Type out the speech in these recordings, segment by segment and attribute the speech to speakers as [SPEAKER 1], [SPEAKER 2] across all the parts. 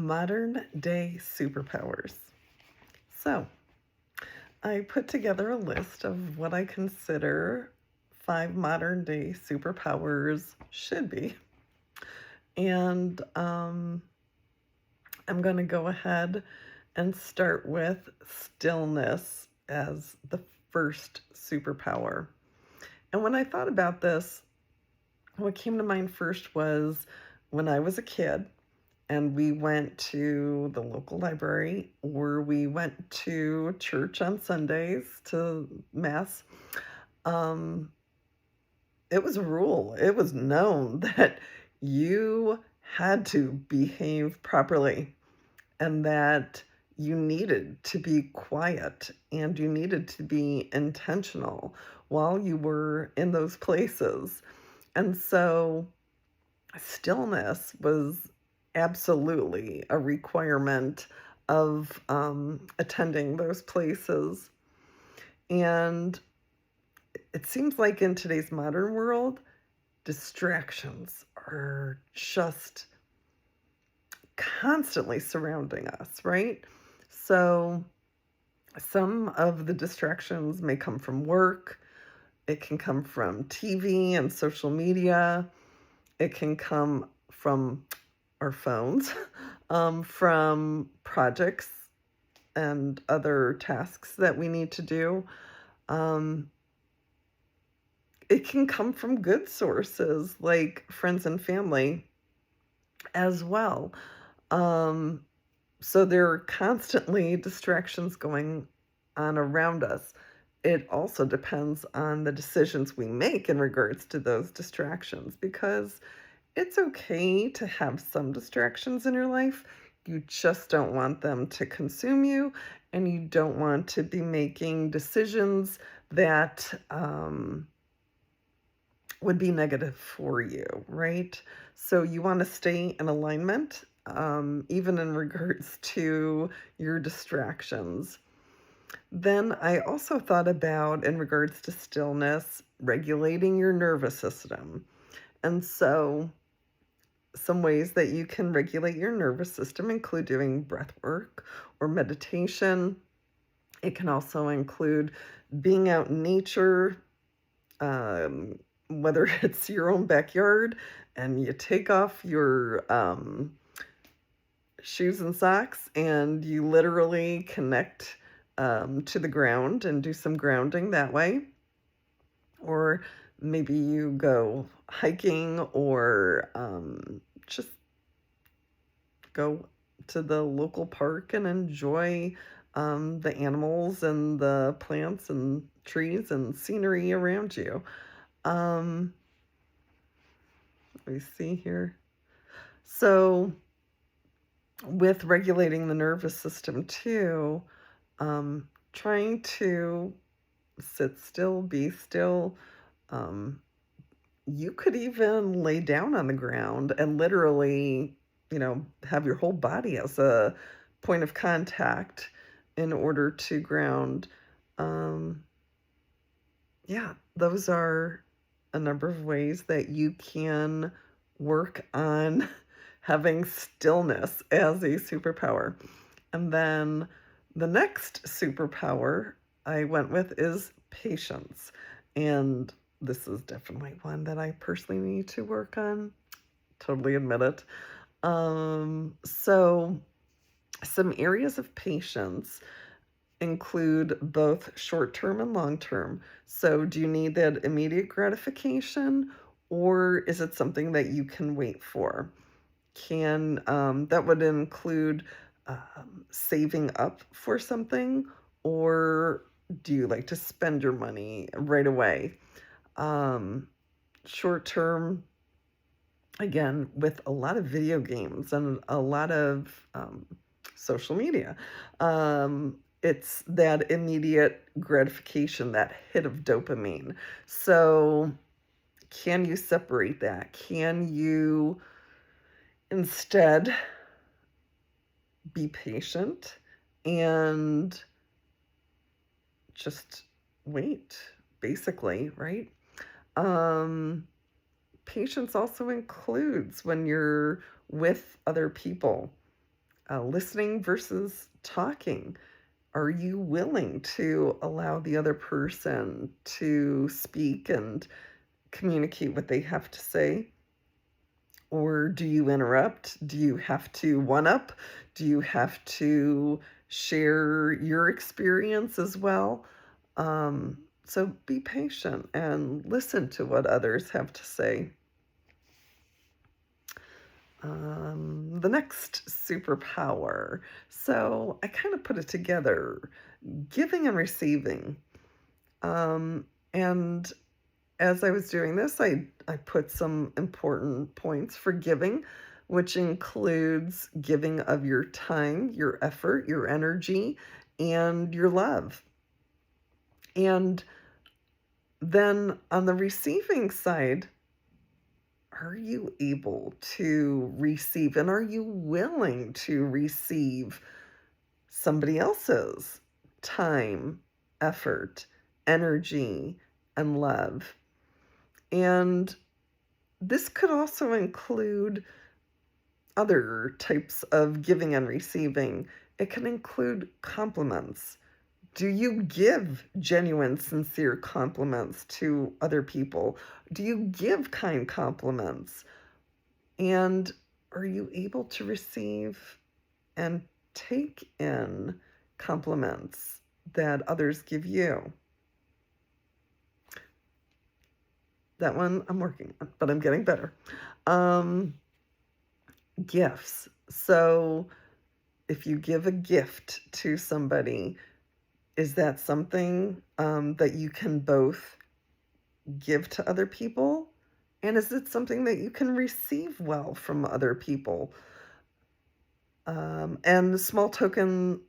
[SPEAKER 1] Modern day superpowers. So, I put together a list of what I consider 5 modern day superpowers should be. And I'm going to go ahead and start with stillness as the first superpower. And when I thought about this, what came to mind first was when I was a kid and we went to the local library or we went to church on Sundays to mass. Um, it was a rule. It was known that you had to behave properly and that you needed to be quiet and you needed to be intentional while you were in those places. And so stillness was absolutely a requirement of attending those places. And it seems like in today's modern world, distractions are just constantly surrounding us, right? So some of the distractions may come from work, it can come from TV and social media, it can come from our phones, from projects and other tasks that we need to do. Um, it can come from good sources like friends and family as well. Um, so there are constantly distractions going on around us. It also depends on the decisions we make in regards to those distractions because it's okay to have some distractions in your life. You just don't want them to consume you, and you don't want to be making decisions that would be negative for you, right? So you want to stay in alignment, even in regards to your distractions. Then I also thought about, in regards to stillness, regulating your nervous system. And so some ways that you can regulate your nervous system include doing breath work or meditation. It can also include being out in nature, um, whether it's your own backyard and you take off your shoes and socks and you literally connect to the ground and do some grounding that way. Or maybe you go hiking or just go to the local park and enjoy the animals and the plants and trees and scenery around you. Um, Let me see here. So, with regulating the nervous system too, trying to sit still, be still. Um, you could even lay down on the ground and literally, have your whole body as a point of contact in order to ground. Um, yeah, those are a number of ways that you can work on having stillness as a superpower. And then the next superpower I went with is patience. And this is definitely one that I personally need to work on. Totally admit it. So some areas of patience include both short term and long term. So, do you need that immediate gratification, or is it something that you can wait for? Can That would include saving up for something, or do you like to spend your money right away? Um, Short term, again, with a lot of video games and a lot of social media. It's that immediate gratification, that hit of dopamine. So, can you separate that? Can you instead be patient and just wait, basically, right? Um, Patience also includes when you're with other people listening versus talking. Are you willing to allow the other person to speak and communicate what they have to say? Or do you interrupt? Do you have to one up? Do you have to share your experience as well? So be patient and listen to what others have to say. The next superpower. So I kind of put it together, giving and receiving. And as I was doing this, I put some important points for giving, which includes giving of your time, your effort, your energy, and your love. And then on the receiving side, are you able to receive and are you willing to receive somebody else's time, effort, energy, and love? And this could also include other types of giving and receiving. It can include compliments. Do you give genuine, sincere compliments to other people? Do you give kind compliments? And are you able to receive and take in compliments that others give you? That one I'm working on, but I'm getting better. Gifts. So if you give a gift to somebody, is that something that you can both give to other people? And is it something that you can receive well from other people? And small tokens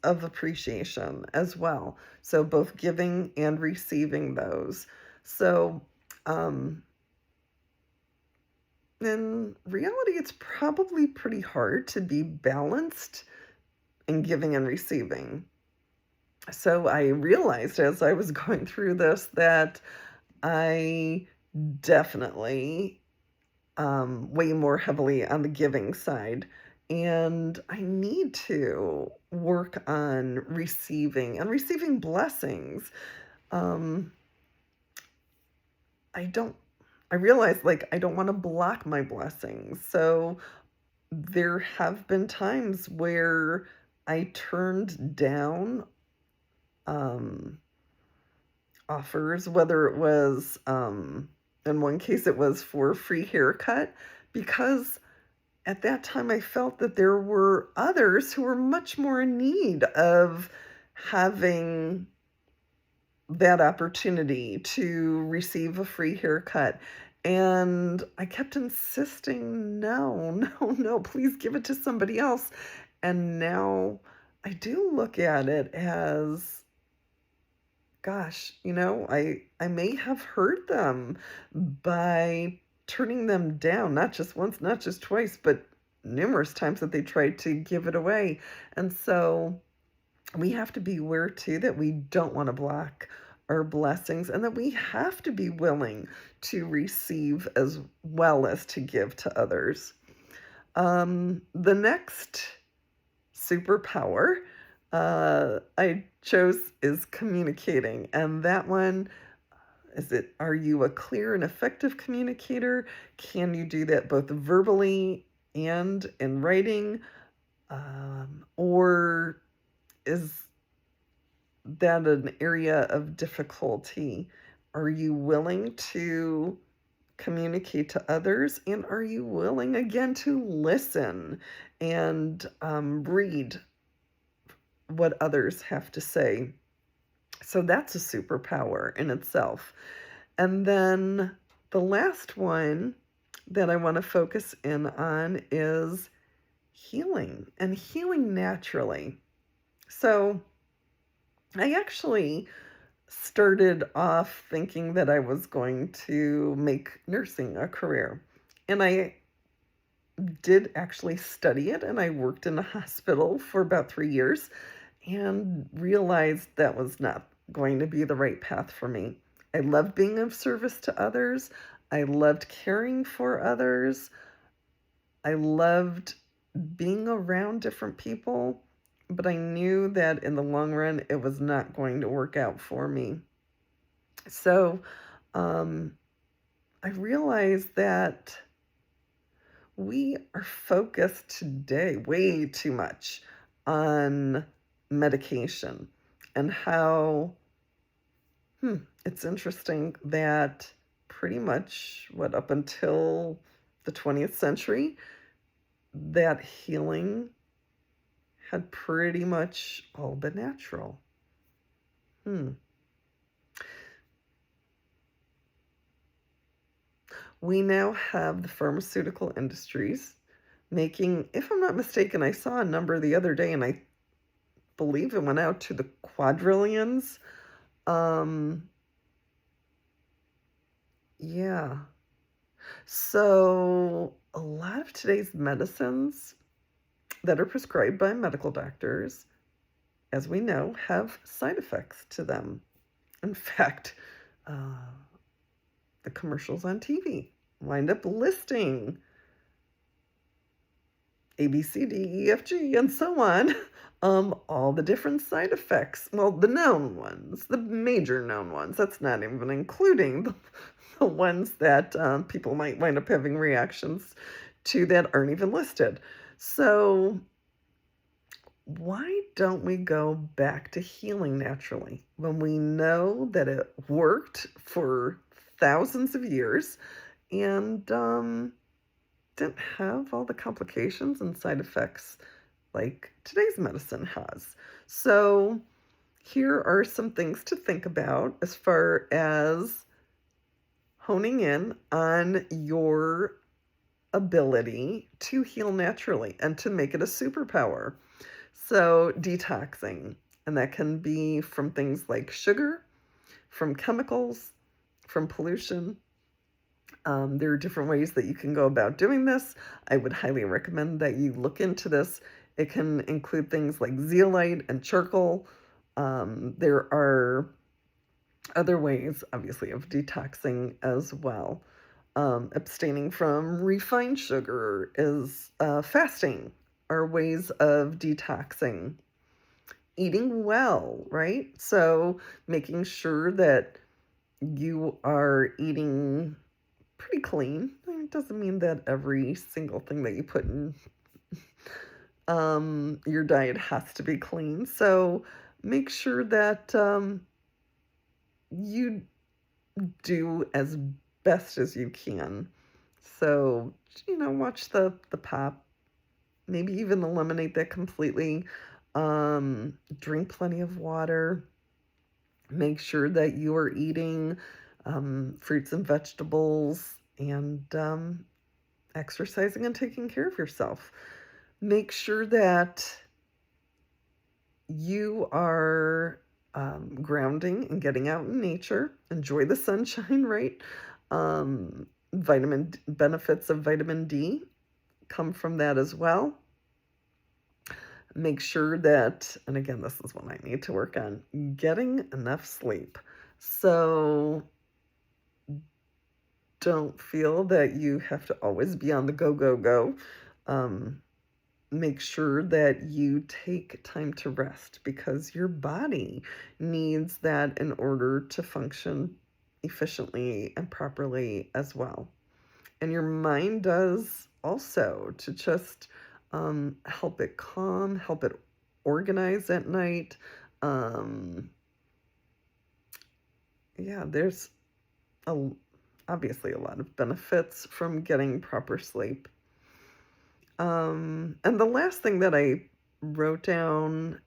[SPEAKER 1] of appreciation as well. So both giving and receiving those. So in reality, it's probably pretty hard to be balanced in giving and receiving. So I realized as I was going through this that I definitely weigh more heavily on the giving side. And I need to work on receiving and receiving blessings. Um, I realize like I don't want to block my blessings. So there have been times where I turned down um, offers, whether it was, in one case, it was for a free haircut, because at that time I felt that there were others who were much more in need of having that opportunity to receive a free haircut. And I kept insisting, no, no, no, please give it to somebody else. And now I do look at it as, gosh, I may have hurt them by turning them down, not just once, not just twice, but numerous times that they tried to give it away. And so we have to be aware too that we don't want to block our blessings and that we have to be willing to receive as well as to give to others. The next superpower I chose is communicating. And that one are you a clear and effective communicator? Can you do that both verbally and in writing? Or is that an area of difficulty? Are you willing to communicate to others? And are you willing, again, to listen and read what others have to say? So that's a superpower in itself. And then the last one that I want to focus in on is healing and healing naturally. So I actually started off thinking that I was going to make nursing a career. And I did actually study it, and I worked in a hospital for about 3 years and realized that was not going to be the right path for me. I loved being of service to others. I loved caring for others. I loved being around different people, but I knew that in the long run it was not going to work out for me. So um, I realized that we are focused today way too much on medication and how it's interesting that pretty much what up until the 20th century that healing had pretty much all been natural. Hmm. We now have the pharmaceutical industries making, if I'm not mistaken, I saw a number the other day and I believe it went out to the quadrillions. Um, yeah. So a lot of today's medicines that are prescribed by medical doctors, as we know, have side effects to them. In fact, uh, the commercials on TV wind up listing A, B, C, D, E, F, G, and so on. All the different side effects. Well, the known ones, the major known ones. That's not even including the ones that people might wind up having reactions to that aren't even listed. So, why don't we go back to healing naturally when we know that it worked for thousands of years and didn't have all the complications and side effects like today's medicine has? So, here are some things to think about as far as honing in on your ability to heal naturally and to make it a superpower. So, detoxing, and that can be from things like sugar, from chemicals, from pollution. There are different ways that you can go about doing this. I would highly recommend that you look into this. It can include things like zeolite and charcoal. There are other ways, obviously, of detoxing as well. Abstaining from refined sugar is fasting are ways of detoxing. Eating well, right? So making sure that you are eating pretty clean. It doesn't mean that every single thing that you put in your diet has to be clean. So make sure that you do as best as you can. So, watch the pop, maybe even eliminate that completely. Drink plenty of water. Make sure that you are eating fruits and vegetables and exercising and taking care of yourself. Make sure that you are grounding and getting out in nature. Enjoy the sunshine, right? Benefits of vitamin D come from that as well. Make sure that, and again, this is what I need to work on, getting enough sleep. So don't feel that you have to always be on the go, go, go. Make sure that you take time to rest because your body needs that in order to function efficiently and properly as well. And your mind does also, to just help it calm, help it organize at night. Yeah, there's a, obviously a lot of benefits from getting proper sleep. And the last thing that I wrote down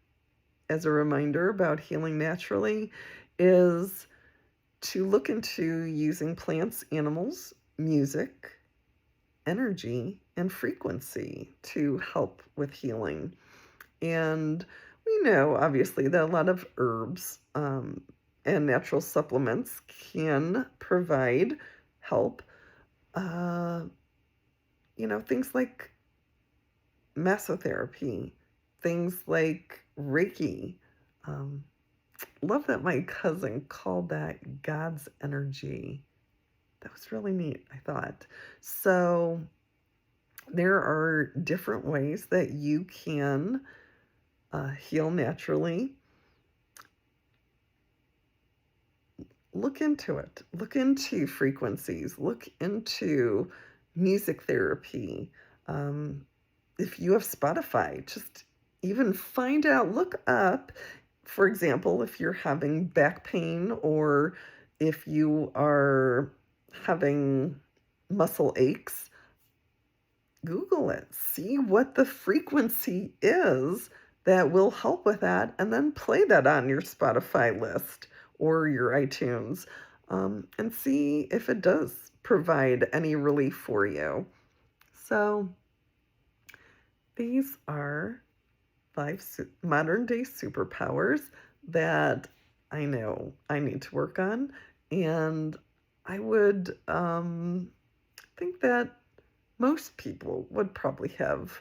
[SPEAKER 1] as a reminder about healing naturally is to look into using plants, animals, music, energy, and frequency to help with healing. And we know, obviously, that a lot of herbs and natural supplements can provide help. Things like mesotherapy, things like Reiki. Um, Love that my cousin called that God's energy. That was really neat, I thought. So There are different ways that you can heal naturally. Look into it. Look into frequencies. Look into music therapy. Um, if you have Spotify, just even find out, look up, for example, if you're having back pain or if you are having muscle aches, Google it. See what the frequency is that will help with that, and then play that on your Spotify list or your iTunes, and see if it does provide any relief for you. So, these are five modern day superpowers that I know I need to work on, and I would think that most people would probably have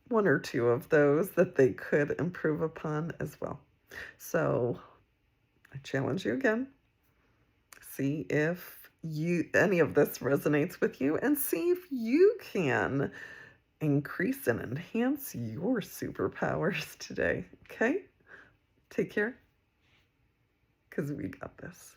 [SPEAKER 1] one or two of those that they could improve upon as well. So I challenge you again. See if any of this resonates with you and see if you can increase and enhance your superpowers today. Okay? Take care because we got this.